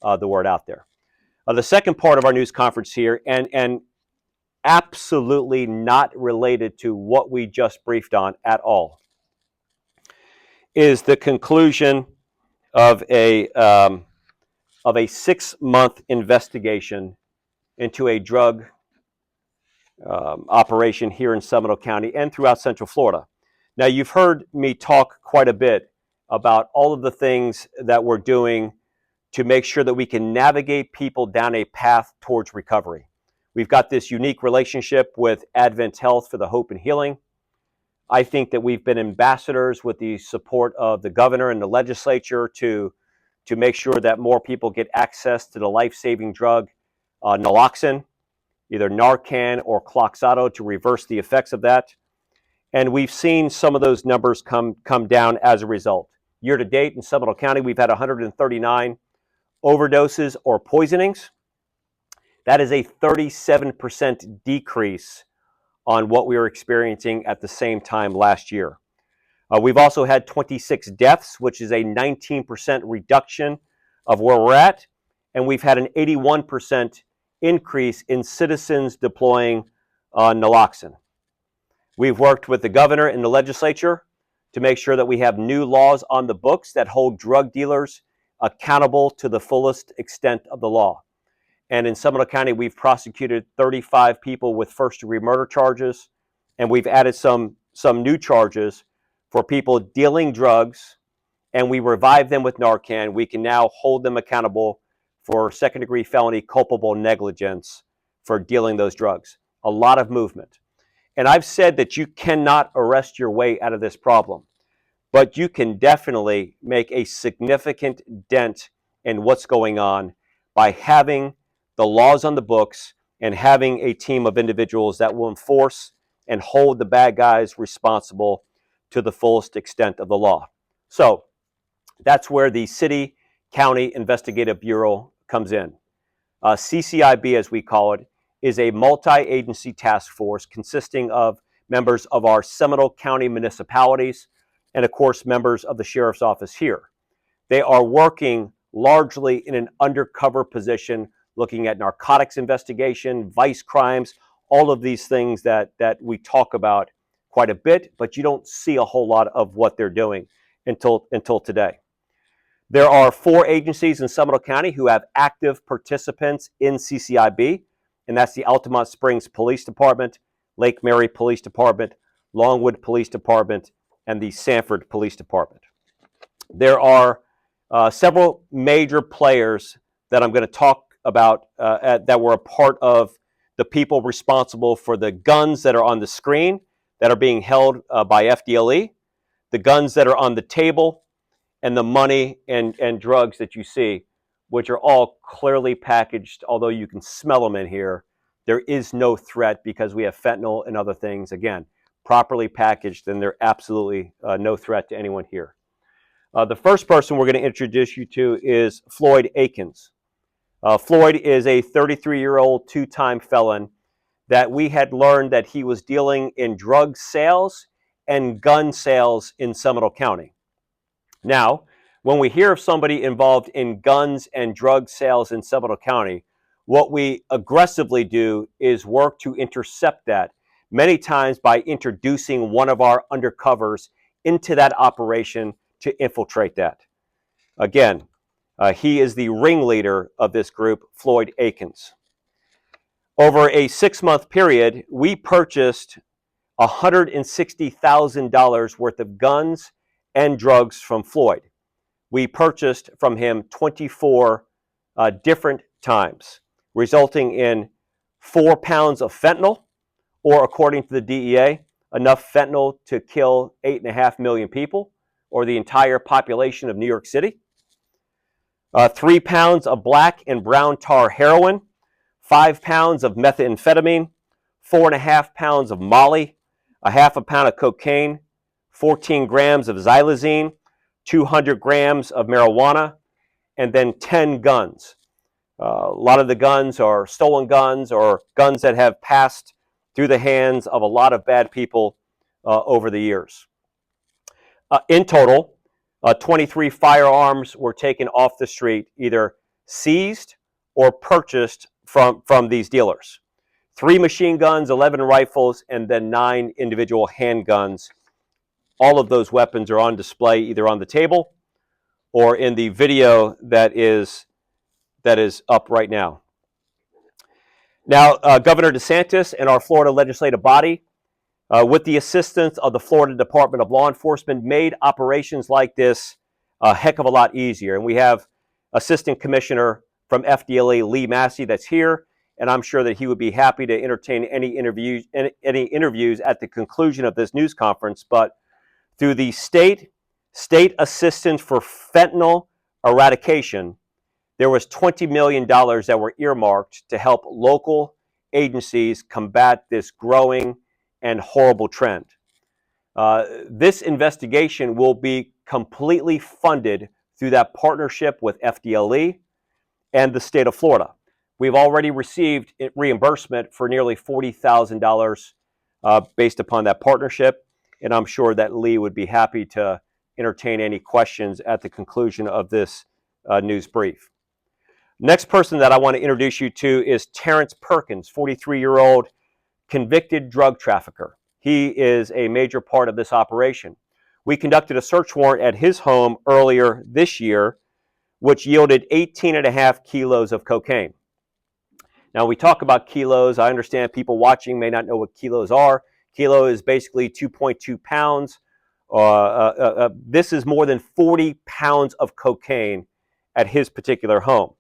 the word out there. The second part of our news conference here, and absolutely not related to what we just briefed on at all, is the conclusion of a 6-month investigation into a drug operation here in Seminole County and throughout Central Florida. Now, you've heard me talk quite a bit about all of the things that we're doing to make sure that we can navigate people down a path towards recovery. We've got this unique relationship with Advent Health for the Hope and Healing. I think that we've been ambassadors with the support of the governor and the legislature to make sure that more people get access to the life-saving drug naloxone, either Narcan or Kloxxado, to reverse the effects of that. And we've seen some of those numbers come down as a result. Year to date in Seminole County, we've had 139 overdoses or poisonings. That is a 37% decrease on what we were experiencing at the same time last year. We've also had 26 deaths, which is a 19% reduction of where we're at. And we've had an 81% increase in citizens deploying naloxone. We've worked with the governor and the legislature to make sure that we have new laws on the books that hold drug dealers accountable to the fullest extent of the law. And in Seminole County, we've prosecuted 35 people with first-degree murder charges, and we've added some new charges for people dealing drugs, and we revive them with Narcan. We can now hold them accountable for second-degree felony culpable negligence for dealing those drugs. A lot of movement. And I've said that you cannot arrest your way out of this problem, but you can definitely make a significant dent in what's going on by having the laws on the books and having a team of individuals that will enforce and hold the bad guys responsible to the fullest extent of the law. So that's where the City County Investigative Bureau comes in. CCIB, as we call it, is a multi-agency task force consisting of members of our Seminole County municipalities and, of course, members of the Sheriff's Office here. They are working largely in an undercover position, looking at narcotics investigation, vice crimes, all of these things that we talk about quite a bit, but you don't see a whole lot of what they're doing until today. There are 4 agencies in Seminole County who have active participants in CCIB, and that's the Altamont Springs Police Department, Lake Mary Police Department, Longwood Police Department, and the Sanford Police Department. There are several major players that I'm going to talk about that were a part of the people responsible for the guns that are on the screen that are being held by FDLE, the guns that are on the table, and the money and drugs that you see, which are all clearly packaged. Although you can smell them in here, there is no threat because we have fentanyl and other things, again, properly packaged, and they're absolutely no threat to anyone here. The first person we're going to introduce you to is Floyd Akins. Floyd is a 33-year-old two-time felon that we had learned that he was dealing in drug sales and gun sales in Seminole County. Now, when we hear of somebody involved in guns and drug sales in Seminole County, what we aggressively do is work to intercept that, many times by introducing one of our undercovers into that operation to infiltrate that. Again, he is the ringleader of this group, Floyd Akins. Over a 6-month period, we purchased $160,000 worth of guns and drugs from Floyd. We purchased from him 24 different times, resulting in 4 pounds of fentanyl, or according to the DEA, enough fentanyl to kill 8.5 million people, or the entire population of New York City. 3 pounds of black and brown tar heroin, 5 pounds of methamphetamine, 4.5 pounds of Molly, a half a pound of cocaine, 14 grams of xylazine, 200 grams of marijuana, and then 10 guns. A lot of the guns are stolen guns or guns that have passed through the hands of a lot of bad people over the years. In total, 23 firearms were taken off the street, either seized or purchased from these dealers. 3 machine guns, 11 rifles, and then 9 individual handguns. All of those weapons are on display either on the table or in the video that is up right now. Now, Governor DeSantis and our Florida legislative body, with the assistance of the Florida Department of Law Enforcement, made operations like this a heck of a lot easier. And we have Assistant Commissioner from FDLE, Lee Massey, that's here, and I'm sure that he would be happy to entertain any interviews at the conclusion of this news conference. But through the state assistance for fentanyl eradication, there was $20 million that were earmarked to help local agencies combat this growing and horrible trend. This investigation will be completely funded through that partnership with FDLE and the state of Florida. We've already received reimbursement for nearly $40,000 based upon that partnership, and I'm sure that Lee would be happy to entertain any questions at the conclusion of this news brief. Next person that I want to introduce you to is Terrence Perkins, 43-year-old convicted drug trafficker. He is a major part of this operation. We conducted a search warrant at his home earlier this year, which yielded 18.5 kilos of cocaine. Now, we talk about kilos. I understand people watching may not know what kilos are. Kilo is basically 2.2 pounds. This is more than 40 pounds of cocaine at his particular home.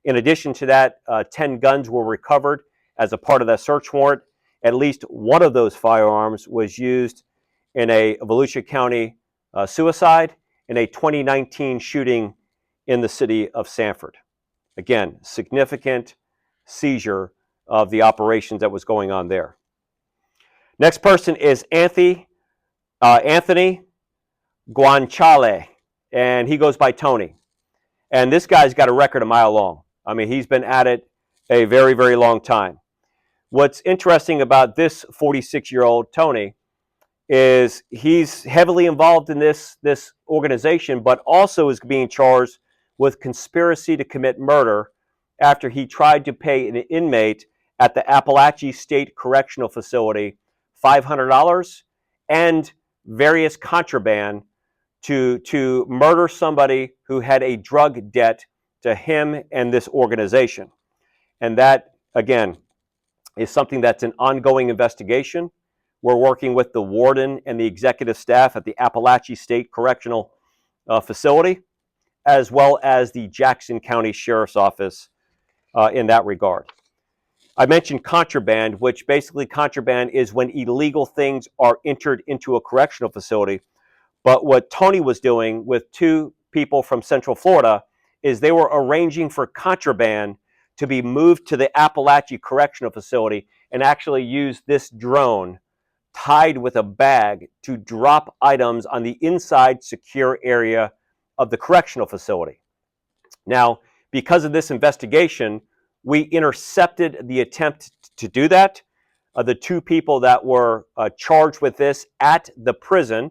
In addition to that, 10 guns were recovered as a part of that search warrant. At least one of those firearms was used in a Volusia County suicide in a 2019 shooting in the city of Sanford. Again, significant seizure of the operations that was going on there. Next person is Anthony Guanciale, and he goes by Tony. And this guy's got a record a mile long. I mean, he's been at it a very, very long time. What's interesting about this 46-year-old Tony is he's heavily involved in this organization, but also is being charged with conspiracy to commit murder after he tried to pay an inmate at the Apalachee State Correctional Facility $500 and various contraband to murder somebody who had a drug debt to him and this organization. And that, again, is something that's an ongoing investigation. We're working with the warden and the executive staff at the Apalachee State Correctional Facility, as well as the Jackson County Sheriff's Office in that regard. I mentioned contraband, which basically contraband is when illegal things are entered into a correctional facility. But what Tony was doing with 2 people from Central Florida is they were arranging for contraband to be moved to the Apalachee Correctional Facility and actually use this drone tied with a bag to drop items on the inside secure area of the correctional facility. Now, because of this investigation, we intercepted the attempt to do that. The 2 people that were charged with this at the prison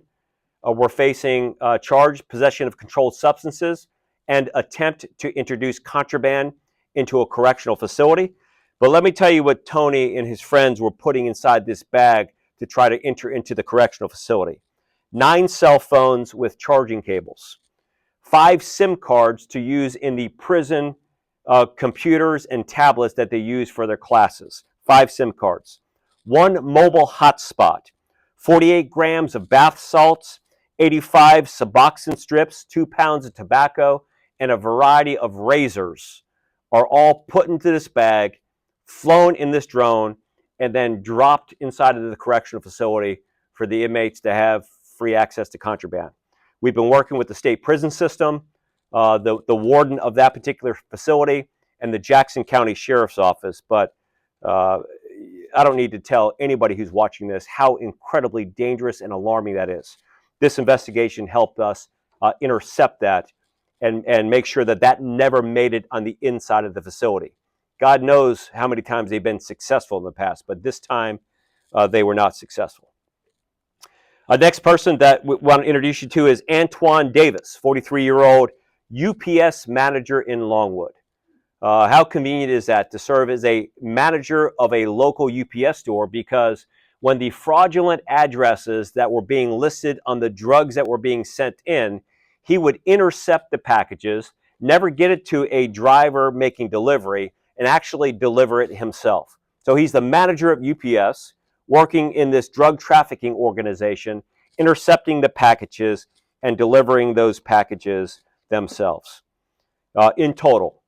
were facing charge, possession of controlled substances, and attempt to introduce contraband into a correctional facility. But let me tell you what Tony and his friends were putting inside this bag to try to enter into the correctional facility. 9 cell phones with charging cables, 5 SIM cards to use in the prison computers and tablets that they use for their classes, 5 SIM cards, 1 mobile hotspot, 48 grams of bath salts, 85 Suboxone strips, 2 pounds of tobacco, and a variety of razors are all put into this bag, flown in this drone, and then dropped inside of the correctional facility for the inmates to have free access to contraband. We've been working with the state prison system, the warden of that particular facility, and the Jackson County Sheriff's Office. But I don't need to tell anybody who's watching this how incredibly dangerous and alarming that is. This investigation helped us intercept that and make sure that that never made it on the inside of the facility. God knows how many times they've been successful in the past, but this time they were not successful. Next person that we want to introduce you to is Antoine Davis, 43-year-old UPS manager in Longwood. How convenient is that to serve as a manager of a local UPS store? Because when the fraudulent addresses that were being listed on the drugs that were being sent in, he would intercept the packages, never get it to a driver making delivery, and actually deliver it himself. So he's the manager of UPS, working in this drug trafficking organization, intercepting the packages and delivering those packages themselves. In total,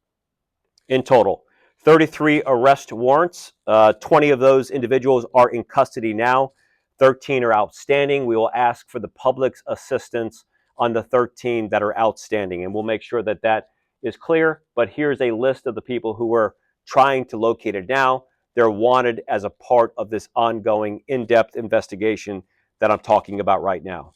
33 arrest warrants. 20 of those individuals are in custody now. 13 are outstanding. We will ask for the public's assistance on the 13 that are outstanding, and we'll make sure that that is clear. But here's a list of the people who we're trying to locate it now. They're wanted as a part of this ongoing in-depth investigation that I'm talking about right now.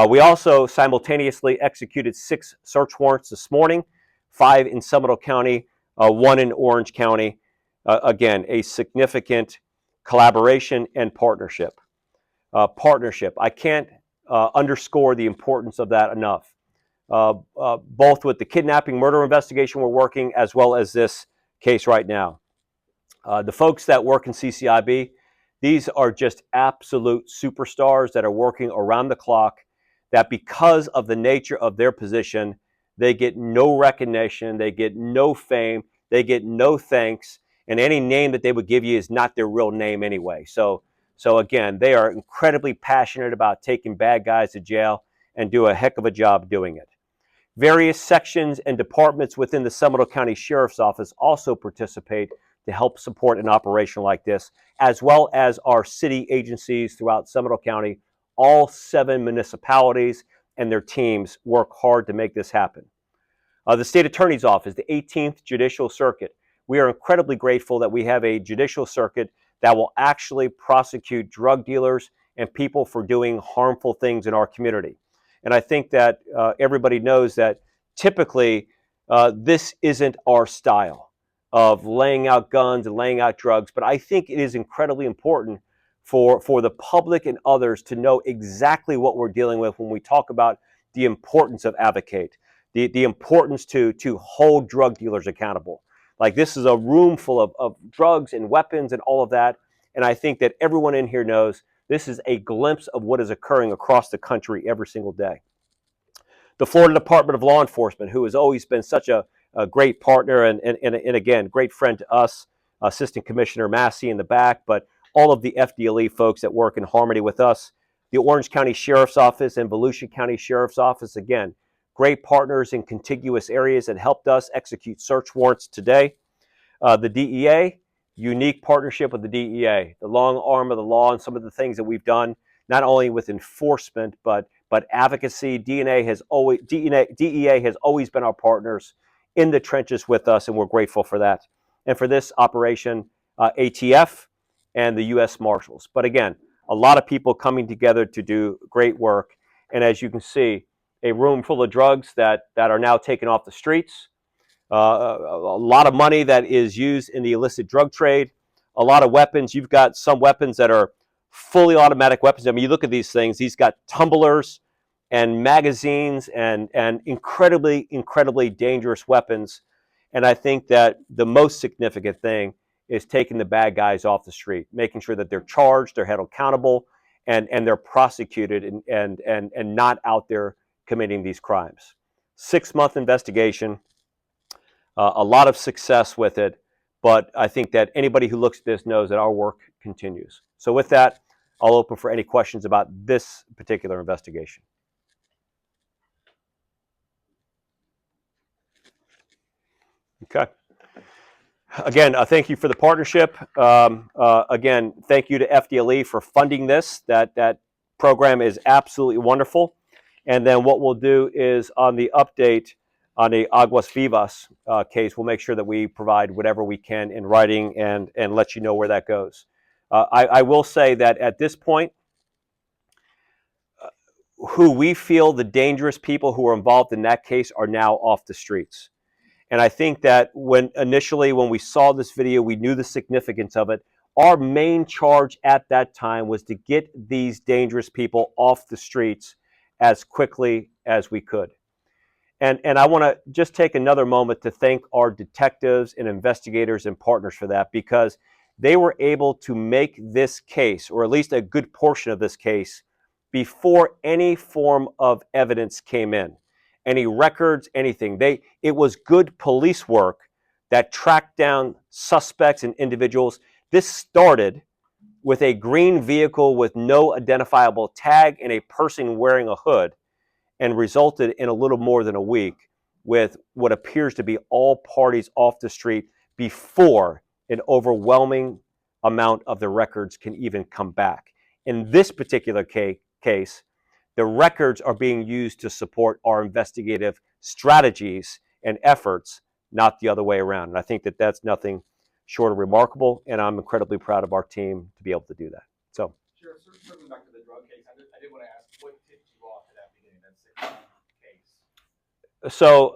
We also simultaneously executed 6 search warrants this morning, 5 in Seminole County, 1 in Orange County. Again, a significant collaboration and partnership. I can't underscore the importance of that enough. Both with the kidnapping murder investigation we're working, as well as this case right now. The folks that work in CCIB, these are just absolute superstars that are working around the clock, that because of the nature of their position, they get no recognition, they get no fame, they get no thanks, and any name that they would give you is not their real name anyway. So again, they are incredibly passionate about taking bad guys to jail and do a heck of a job doing it. Various sections and departments within the Seminole County Sheriff's Office also participate to help support an operation like this, as well as our city agencies throughout Seminole County. All 7 municipalities and their teams work hard to make this happen. The State Attorney's Office, the 18th Judicial Circuit. We are incredibly grateful that we have a judicial circuit that will actually prosecute drug dealers and people for doing harmful things in our community. And I think that everybody knows that typically this isn't our style of laying out guns and laying out drugs, but I think it is incredibly important for the public and others to know exactly what we're dealing with when we talk about the importance of Advocate, the importance to hold drug dealers accountable. Like, this is a room full of drugs and weapons and all of that, and I think that everyone in here knows this is a glimpse of what is occurring across the country every single day. The Florida Department of Law Enforcement, who has always been such a great partner and again, great friend to us, Assistant Commissioner Massey in the back, but all of the FDLE folks that work in harmony with us. The Orange County Sheriff's Office and Volusia County Sheriff's Office, again, great partners in contiguous areas that helped us execute search warrants today. The DEA, unique partnership with the DEA, the long arm of the law, and some of the things that we've done, not only with enforcement, but advocacy. DEA has always been our partners in the trenches with us, and we're grateful for that. And for this operation, ATF and the U.S. Marshals. But again, a lot of people coming together to do great work. And as you can see, a room full of drugs that are now taken off the streets, a lot of money that is used in the illicit drug trade, a lot of weapons. You've got some weapons that are fully automatic weapons. I mean, you look at these things, he's got tumblers and magazines and incredibly, incredibly dangerous weapons. And I think that the most significant thing is taking the bad guys off the street, making sure that they're charged, they're held accountable, and they're prosecuted and not out there committing these crimes. 6-month investigation, a lot of success with it, but I think that anybody who looks at this knows that our work continues. So with that, I'll open for any questions about this particular investigation. Okay. Again, thank you for the partnership. Again, thank you to FDLE for funding this. That program is absolutely wonderful. And then what we'll do is on the update on the Aguas Vivas case, we'll make sure that we provide whatever we can in writing and let you know where that goes. I will say that at this point, who we feel the dangerous people who are involved in that case are now off the streets. And I think that when we saw this video, we knew the significance of it. Our main charge at that time was to get these dangerous people off the streets as quickly as we could. And I want to just take another moment to thank our detectives and investigators and partners for that, because they were able to make this case, or at least a good portion of this case, before any form of evidence came in, any records, anything. It was good police work that tracked down suspects and individuals. This started with a green vehicle with no identifiable tag and a person wearing a hood, and resulted in a little more than a week with what appears to be all parties off the street before an overwhelming amount of the records can even come back. In this particular case, the records are being used to support our investigative strategies and efforts, not the other way around. And I think that that's nothing short of remarkable, and I'm incredibly proud of our team to be able to do that. So, Sheriff, circling back to the drug case, I did want to ask, what tipped you off to that beginning, that 6 case? So,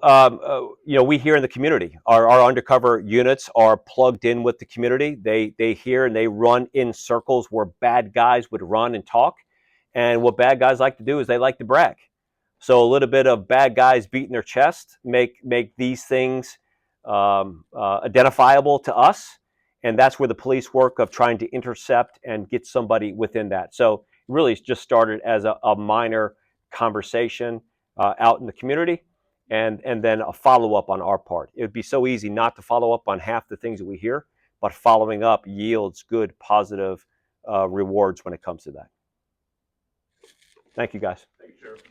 we hear in the community, our undercover units are plugged in with the community. They hear and they run in circles where bad guys would run and talk. And what bad guys like to do is they like to brag. So a little bit of bad guys beating their chest make these things identifiable to us. And that's where the police work of trying to intercept and get somebody within that. So really it's just started as a minor conversation out in the community, and then a follow-up on our part. It would be so easy not to follow up on half the things that we hear, but following up yields good, positive rewards when it comes to that. Thank you, guys. Thank you, Sheriff.